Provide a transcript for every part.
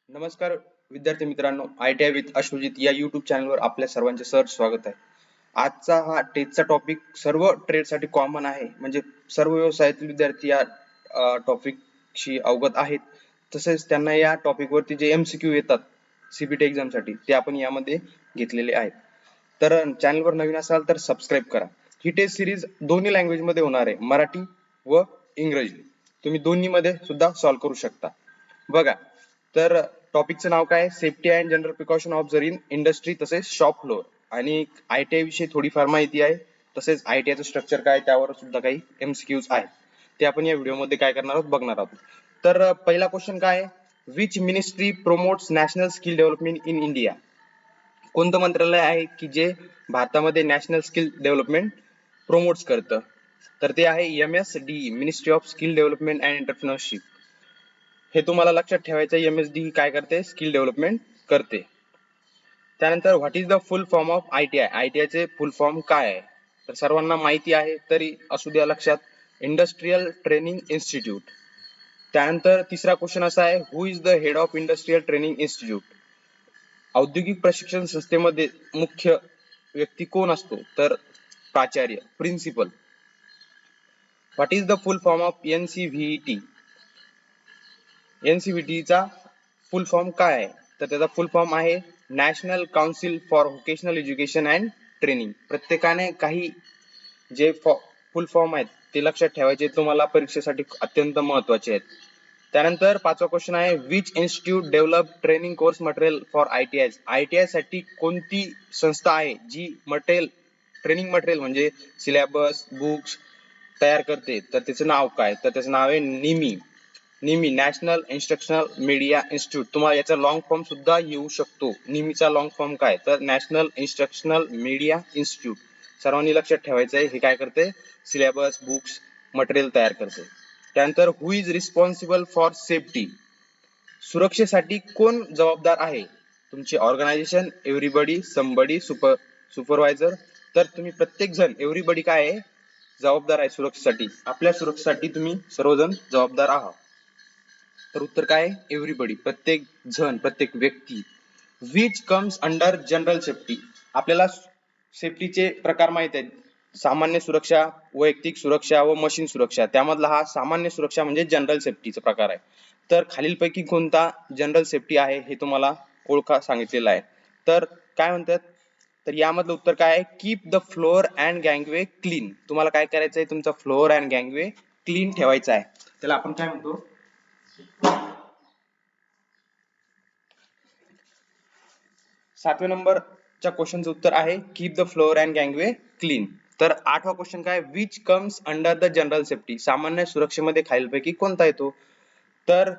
नमस्कार विद्यार्थी मित्रांनो, ITI विथ अश्वजित या युट्यूब चॅनलवर आपल्या सर्वांचे सहर्ष स्वागत आहे. आजचा हा टेटचा टॉपिक सर्व ट्रेडसाठी कॉमन आहे, म्हणजे सर्व व्यवसायातील विद्यार्थी या टॉपिकशी अवगत आहेत. तसेच त्यांना या टॉपिकवरती जे MCQ येतात CBT एक्झामसाठी ते आपण यामध्ये घेतलेले आहेत. तर चॅनलवर नवीन असाल तर सबस्क्राईब करा. ही टेस्ट सिरीज दोन्ही लँग्वेज मध्ये होणार आहे, मराठी व इंग्रजी. तुम्ही दोन्ही मध्ये सुद्धा सॉल्व्ह करू शकता. बघा, तर टॉपिकचं नाव काय? Safety and general precaution observe in industry तसेच शॉप फ्लोअर. आणि ITI विषयी थोडीफार माहिती आहे, तसेच ITI चं स्ट्रक्चर काय त्यावर सुद्धा काही MCQs आहेत, ते आपण या व्हिडिओमध्ये काय करणार आहोत बघणार आहोत. तर पहिला क्वेश्चन काय आहे? Which ministry promotes national skill development in India? कोणतं मंत्रालय आहे की जे भारतामध्ये नॅशनल स्किल डेव्हलपमेंट प्रोमोट्स करतं? तर ते आहे MSDE, ministry of skill development and entrepreneurship. हे तुम्हाला लक्षात ठेवायचं, MSDE काय करते? स्किल डेव्हलपमेंट करते. त्यानंतर what is the full form of ITI? ITI चे फुल फॉर्म काय आहे? तर सर्वांना माहिती आहे, तरी असू द्या लक्षात, इंडस्ट्रियल ट्रेनिंग इन्स्टिट्यूट. त्यानंतर तिसरा क्वेश्चन असा आहे, who is the head of industrial training institute? औद्योगिक प्रशिक्षण संस्थेमध्ये मुख्य व्यक्ती कोण असतो? तर प्राचार्य, principal. What is the full form of NCVT? NCVT चा फुल फॉर्म काय आहे? तर त्याचा फुल फॉर्म आहे National Council for Vocational Education and Training. प्रत्येकाने काही जे फुल फॉर्म आहेत ते लक्षात ठेवायचे, तुम्हाला परीक्षेसाठी अत्यंत महत्वाचे आहेत. त्यानंतर पाचवा क्वेश्चन आहे, which institute develop training course material for ITI? ITI साठी कोणती संस्था आहे जी ट्रेनिंग मटेरियल म्हणजे सिलेबस, बुक्स तयार करते? तर त्याचं नाव काय? तर त्याचं नाव आहे निमी, नॅशनल इन्स्ट्रक्शनल मीडिया इन्स्टिट्यूट. तुम्हाला याचा लॉंग फॉर्म सुद्धा येऊ शकतो. निमीचा लॉंग फॉर्म काय? तर नॅशनल इन्स्ट्रक्शनल मीडिया इन्स्टिट्यूट. सर्वांनी लक्षात ठेवायचं आहे, हे काय करते? सिलेबस, बुक्स, मटेरियल तयार करते. त्यानंतर हु इज रिस्पॉन्सिबल फॉर सेफ्टी? सुरक्षेसाठी कोण जबाबदार आहे? तुमची ऑर्गनायझेशन, एव्हरीबडी, समबडी, सुपरवायझर. तर तुम्ही प्रत्येक जण, एव्हरीबडी काय आहे? जबाबदार आहे सुरक्षेसाठी. आपल्या सुरक्षेसाठी तुम्ही सर्वजण जबाबदार आहात. तर उत्तर काय आहे? एव्हरीबडी, प्रत्येक जण, प्रत्येक व्यक्ती. Which comes under general safety? आपल्याला सेफ्टीचे प्रकार माहित आहेत, सामान्य सुरक्षा, वैयक्तिक सुरक्षा व मशीन सुरक्षा. त्यामधला हा सामान्य सुरक्षा म्हणजे जनरल सेफ्टीचा प्रकार आहे. तर खालीलपैकी कोणता जनरल सेफ्टी आहे हे तुम्हाला ओळखा सांगितलेलं आहे. तर काय म्हणतात? तर यामधलं उत्तर काय आहे? कीप द फ्लोअर अँड गँगवे क्लीन. तुम्हाला काय करायचं आहे? तुमचा फ्लोअर अँड गँगवे क्लीन ठेवायचा आहे. त्याला आपण काय म्हणतो? सातव्या नंबरच्या क्वेश्चनचं उत्तर आहे कीप द फ्लोअर अँड गँगवे क्लीन. तर आठवा क्वेश्चन काय? Which comes under the general safety? सामान्य सुरक्षेमध्ये खालीलपैकी कोणता येतो? तर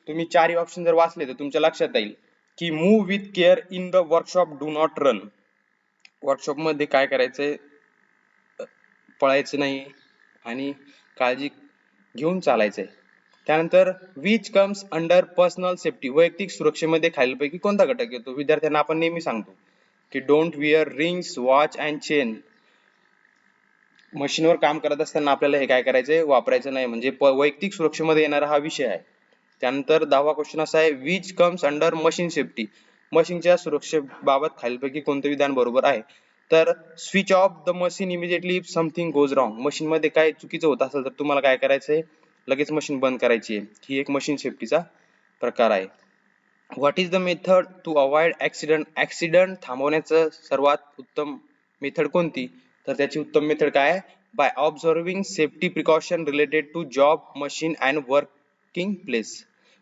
तुम्ही चारही ऑप्शन जर वाचले तर तुमच्या लक्षात येईल की move with care in the workshop, do not run. Workshop मध्ये काय करायचंय? पळायचं नाही आणि काळजी घेऊन चालायचंय. त्यानंतर which comes under personal safety? वैयक्तिक सुरक्षेमध्ये खालीलपैकी कोणता घटक येतो? विद्यार्थ्यांना आपण नेहमी सांगतो की don't where rings, watch and chain. मशीनवर काम करत असताना आपल्याला हे काय करायचंय? वापरायचं नाही, म्हणजे वैयक्तिक सुरक्षेमध्ये येणारा हा विषय आहे. त्यानंतर 10वा क्वेश्चन असा आहे, which comes under machine safety? मशीनच्या सुरक्षेबाबत खालीलपैकी कोणतं विधान बरोबर आहे? तर switch off the machine immediately if something goes wrong. Machine मध्ये काय चुकीचं होत असेल तर तुम्हाला काय करायचंय? लगेच मशीन बंद करायची आहे. ही एक मशीन सेफ्टीचा प्रकार आहे. What is the method to avoid accident? Accident थांबवण्याचं सर्वात उत्तम मेथड कोणती? तर त्याची उत्तम मेथड काय आहे? By observing safety precaution related to job, machine and working place.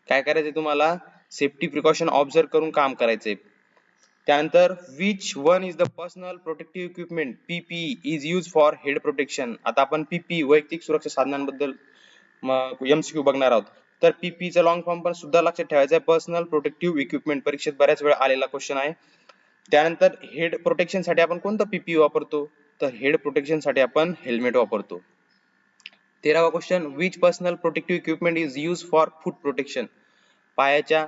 काय करायचंय तुम्हाला? सेफ्टी प्रिकॉशन ऑब्झर्व करून काम करायचंय. त्यानंतर which one is the personal protective equipment PPE is use for head protection? आता आपण PPE वैयक्तिक सुरक्षा साधनांबद्दल MCQ बघणार आहोत. तर PPE चा लॉंग फॉर्म पण सुद्धा लक्षात ठेवायचा आहे, पर्सनल प्रोटेक्टिव्ह इक्विपमेंट. परीक्षेत बऱ्याच वेळा आलेला क्वेश्चन आहे. त्यानंतर हेड प्रोटेक्शन साठी आपण कोणतं PPE वापरतो? तर हेड प्रोटेक्शन साठी आपण हेल्मेट वापरतो. 13वा question, which personal protective equipment is use for foot protection? पायाच्या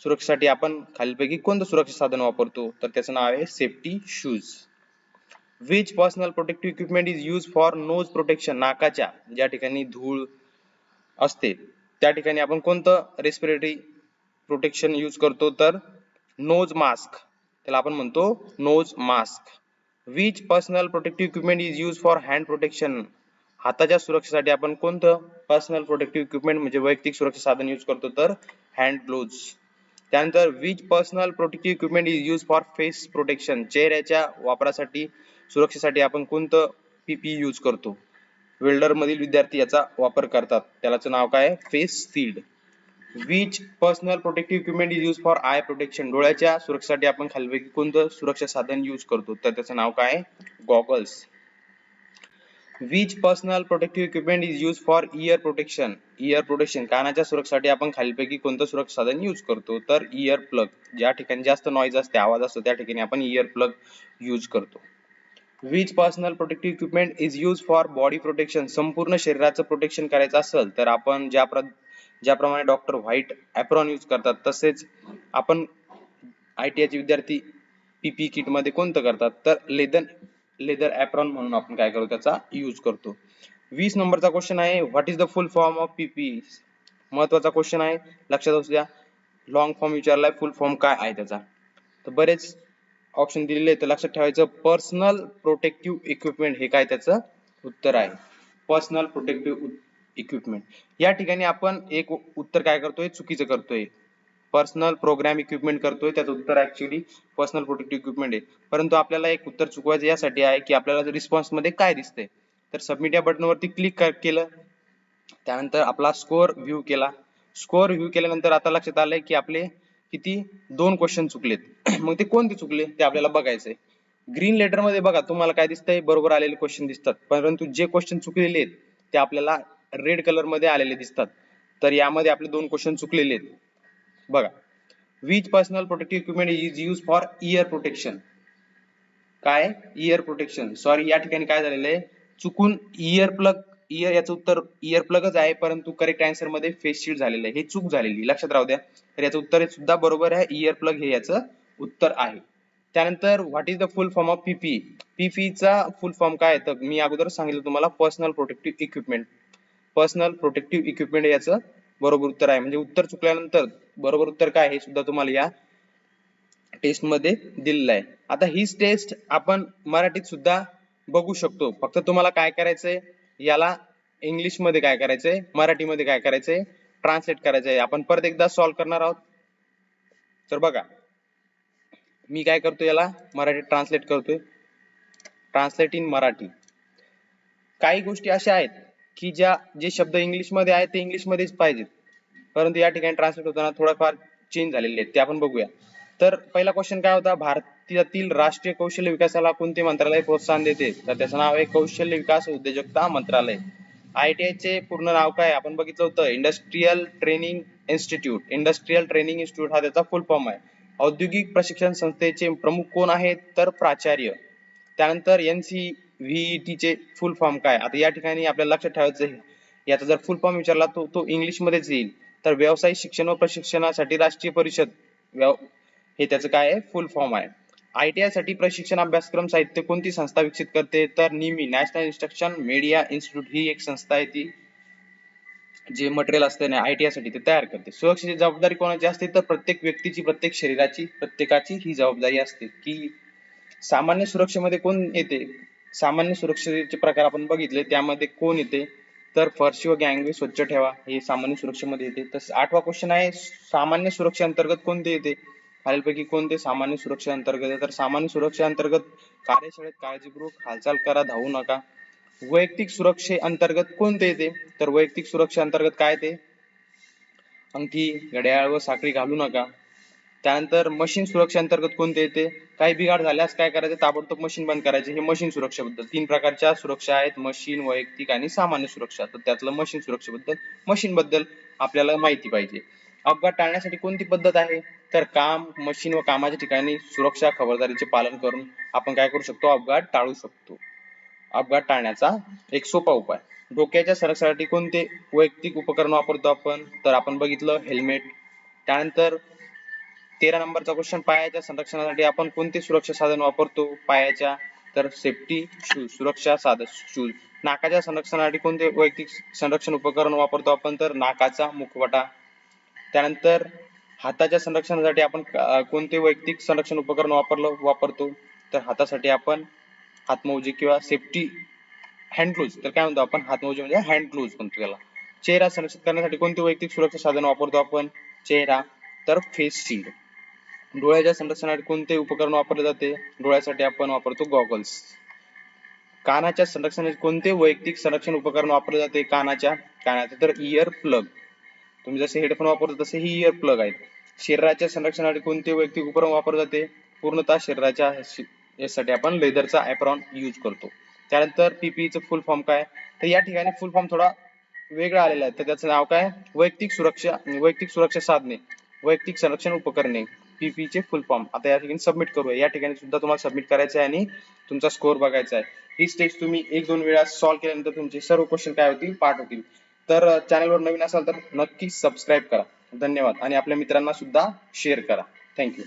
सुरक्षेसाठी आपण खालीलपैकी कोणतं सुरक्षा साधन वापरतो? तर त्याचं नाव आहे safety shoes. Which personal protective equipment is use for nose protection? नाकाच्या ज्या ठिकाणी धूळ असते त्या ठिकाणी आपण कोणतं रेस्पिरेटरी प्रोटेक्शन यूज करतो तर नोज मास्क, त्याला आपण म्हणतो nose mask. Which personal protective equipment is use for hand protection, हाताच्या सुरक्षेसाठी आपण कोणतं पर्सनल प्रोटेक्टिव्ह इक्विपमेंट म्हणजे वैयक्तिक सुरक्षा साधन यूज करतो तर हँड ग्लोव्ज. त्यानंतर which personal protective equipment is use for face protection, चेहऱ्याच्या वापरासाठी सुरक्षेसाठी आपण कोणतं पीपी यूज करतो. वेल्डर मधील विद्यार्थी याचा वापर करतात, त्याचं नाव काय face shield. Which personal protective equipment is use for eye protection, डोळ्याच्या सुरक्षेसाठी आपण खालीलपैकी कोणतं सुरक्षा साधन यूज करतो तर त्याचं नाव काय goggles. Which personal protective equipment is use for year protection, year protection कानाच्या सुरक्षेसाठी आपण खालीलपैकी कोणतं सुरक्षा साधन यूज करतो तर इयर प्लग, ज्या ठिकाणी जास्त नॉइज असते आवाज असतो त्या ठिकाणी आपण इयर प्लग यूज करतो. Which personal protective equipment is use for body protection, संपूर्ण शरीराचं प्रोटेक्शन करायचं असेल तर आपण ज्याप्रमाणे डॉक्टर व्हाईट ॲप्रॉन यूज करतात तसेच आपण ITI चे विद्यार्थी पीपी किट मध्ये कोणतं करतात तर लेदर ॲप्रॉन म्हणून आपण काय करतो त्याचा यूज करतो. 20 नंबरचा क्वेश्चन आहे what is the full form of पीपी, महत्वाचा क्वेश्चन आहे लक्षात असू द्या. लॉंग फॉर्म विचारलाय, फुल फॉर्म काय आहे त्याचा, तर बरेच ऑप्शन दिलेले आहेत, लक्षात ठेवायचं. पर्सनल प्रोटेक्टिव्ह इक्विपमेंट हे काय त्याचं उत्तर आहे, पर्सनल प्रोटेक्टिव्ह इक्विपमेंट. या ठिकाणी आपण एक उत्तर काय करतोय चुकीचं करतोय, पर्सनल प्रोग्राम इक्विपमेंट करतोय, त्याचं उत्तर ऍक्च्युली पर्सनल प्रोटेक्टिव्ह इक्विपमेंट आहे. परंतु आपल्याला एक उत्तर चुकवायचं यासाठी आहे की आपल्याला रिस्पॉन्स मध्ये काय दिसतंय, तर सबमिट या बटनवरती क्लिक केलं, त्यानंतर आपला स्कोअर व्ह्यू केला. स्कोअर व्ह्यू केल्यानंतर आता लक्षात आलंय की आपले किती 2 क्वेश्चन चुकलेत. मग ते कोणते चुकले ते आपल्याला बघायचंय. ग्रीन लेटर मध्ये बघा तुम्हाला काय दिसतंय, बरोबर आलेले क्वेश्चन दिसतात, परंतु जे क्वेश्चन चुकलेले आहेत ते आपल्याला रेड कलर मध्ये आलेले दिसतात. तर यामध्ये आपले 2 क्वेश्चन चुकलेले आहेत बघा. Which personal protective equipment is use for year protection, काय इयर प्रोटेक्शन, सॉरी या ठिकाणी काय झालेलं आहे चुकून इयर प्लग, इयर याचं उत्तर इयर प्लगच आहे परंतु करेक्ट आन्सर मध्ये फेस शील्ड झालेलं आहे, हे चूक झालेली लक्षात राहू द्या. तर याचं उत्तर सुद्धा बरोबर आहे, इयर प्लग हे याचं उत्तर आहे. त्यानंतर what is the full form of पीपी, पीपीचा फुल फॉर्म काय आहे तर मी अगोदर सांगितलं तुम्हाला personal protective equipment, personal protective equipment याचं बरोबर उत्तर आहे. म्हणजे उत्तर चुकल्यानंतर बरोबर उत्तर काय हे सुद्धा तुम्हाला या टेस्ट मध्ये दिलेलं आहे. आता हीच टेस्ट आपण मराठीत सुद्धा बघू शकतो, फक्त तुम्हाला काय करायचंय याला इंग्लिश मध्ये काय करायचंय मराठीमध्ये काय करायचंय ट्रान्सलेट करायचंय. आपण परत एकदा सॉल्व्ह करणार आहोत. तर बघा मी काय करतो याला मराठीत ट्रान्सलेट करतोय, ट्रान्सलेट इन मराठी. काही गोष्टी अशा आहेत की जे शब्द इंग्लिश मध्ये आहेत ते इंग्लिश मध्येच पाहिजेत, परंतु या ठिकाणी ट्रान्सलेट होताना थोडाफार चेंज झालेले आहेत ते आपण बघूया. तर पहिला क्वेश्चन काय होता, भारतातील राष्ट्रीय कौशल्य विकासाला कोणते मंत्रालय प्रोत्साहन देते तर त्याचं नाव आहे कौशल्य विकास उद्योजकता मंत्रालय. ITI चे पूर्ण नाव काय आपण बघितलं होतं, industrial training institute, industrial training institute हा त्याचा फुल फॉर्म आहे. औद्योगिक प्रशिक्षण संस्थेचे प्रमुख कोण आहेत तर प्राचार्य. त्यानंतर NCVET चे फुल फॉर्म काय, आता या ठिकाणी आपल्याला लक्षात ठेवायचं आहे याचा जर फुल फॉर्म विचारला तो इंग्लिश मध्येच येईल, तर व्यावसायिक शिक्षण व प्रशिक्षणासाठी राष्ट्रीय परिषद हे त्याचं काय आहे फुल फॉर्म आहे. ITI साठी प्रशिक्षण अभ्यासक्रम साहित्य कोणती संस्था विकसित करते तर निमी, नॅशनल इन्स्ट्रक्शन मीडिया इन्स्टिट्यूट ही एक संस्था आहे, ती जे मटेरियल असते ना ITI साठी ते तयार करते. सुरक्षेची जबाबदारी कोणाची असते तर प्रत्येक व्यक्तीची, प्रत्येक शरीराची, प्रत्येकाची ही जबाबदारी असते. की सामान्य सुरक्षेमध्ये कोण येते, सामान्य सुरक्षेचे प्रकार आपण बघितले त्यामध्ये कोण येते तर फरशी व गँगवे स्वच्छ ठेवा हे सामान्य सुरक्षेमध्ये येते. तसं 8वा क्वेश्चन आहे सामान्य सुरक्षेअंतर्गत कोणते येते, खालीलपैकी कोणते सामान्य सुरक्षेअंतर्गत आहे तर सामान्य सुरक्षेअंतर्गत कार्यशाळेत काळजीपूर्वक हालचाल करा, धावू नका. वैयक्तिक सुरक्षेअंतर्गत कोणते येते तर वैयक्तिक सुरक्षेअंतर्गत काय ते अंगठी, घड्याळ व साखळी घालू नका. त्यानंतर मशीन सुरक्षेअंतर्गत कोणते येते, काही बिघाड झाल्यास काय करायचे ताबडतोब मशीन बंद करायचे. हे मशीन सुरक्षेबद्दल 3 प्रकारच्या सुरक्षा आहेत, मशीन, वैयक्तिक आणि सामान्य सुरक्षा. तर त्यातलं मशीन सुरक्षेबद्दल, मशीन बद्दल आपल्याला माहिती पाहिजे. अपघात टाळण्यासाठी कोणती पद्धत आहे तर काम, मशीन व कामाच्या ठिकाणी सुरक्षा खबरदारीचे पालन करून आपण काय करू शकतो अपघात टाळू शकतो. अपघात टाळण्याचा एक सोपा उपाय. डोक्याच्या संरक्षणासाठी कोणते वैयक्तिक उपकरण वापरतो आपण तर आपण बघितलं हेल्मेट. त्यानंतर 13 नंबरचा क्वेश्चन, पायाच्या संरक्षणासाठी आपण कोणते सुरक्षा साधन वापरतो पायाच्या तर सेफ्टी शूज, सुरक्षा साधन शूज. नाकाच्या संरक्षणासाठी कोणते वैयक्तिक संरक्षण उपकरण वापरतो आपण तर नाकाचा मुखवटा. त्यानंतर हाताच्या संरक्षणासाठी आपण कोणते वैयक्तिक संरक्षण उपकरण वापरतो? तर हातासाठी आपण हातमोजे किंवा सेफ्टी हँड ग्लोव्ज, तर काय म्हणतो आपण हातमोजे म्हणजे हँड ग्लोव्ज म्हणतो त्याला. चेहरा संरक्षित करण्यासाठी कोणते वैयक्तिक सुरक्षा साधन वापरतो आपण? चेहरा, तर फेस शिल्ड. डोळ्याच्या संरक्षणासाठी कोणते उपकरण वापरले जाते? डोळ्यासाठी आपण वापरतो गॉगल्स. कानाच्या संरक्षणासाठी कोणते वैयक्तिक संरक्षण उपकरण वापरले जाते? कानाचे तर इयर प्लग. तुम्ही जसे हेडफोन वापरतो तसे ही इयर प्लग आहेत. शरीराच्या संरक्षणासाठी कोणते वैयक्तिक उपकरण वापरले जाते? पूर्णतः शरीराच्या यासाठी आपण लेदरचा एप्रॉन यूज करतो. त्यानंतर पीपीईचं फुल फॉर्म काय? तर या ठिकाणी फुल फॉर्म थोडा वेगळा आलेला आहे, तर त्याचं नाव काय? वैयक्तिक सुरक्षा साधने, वैयक्तिक संरक्षण उपकरणे, पीपीईचे फुल फॉर्म. आता या ठिकाणी सबमिट करूया. या ठिकाणी सुद्धा तुम्हाला सबमिट करायचं आहे आणि तुमचा स्कोर बघायचा आहे. ही स्टेज तुम्ही 1-2 वेळा सॉल्व्ह केल्यानंतर तुमचे सर्व क्वेश्चन काय होतील? पाठ होतील. तर चॅनलवर नवीन असाल तर नक्की सबस्क्राईब करा. धन्यवाद आणि आपल्या मित्रांना सुद्धा शेअर करा. थँक्यू.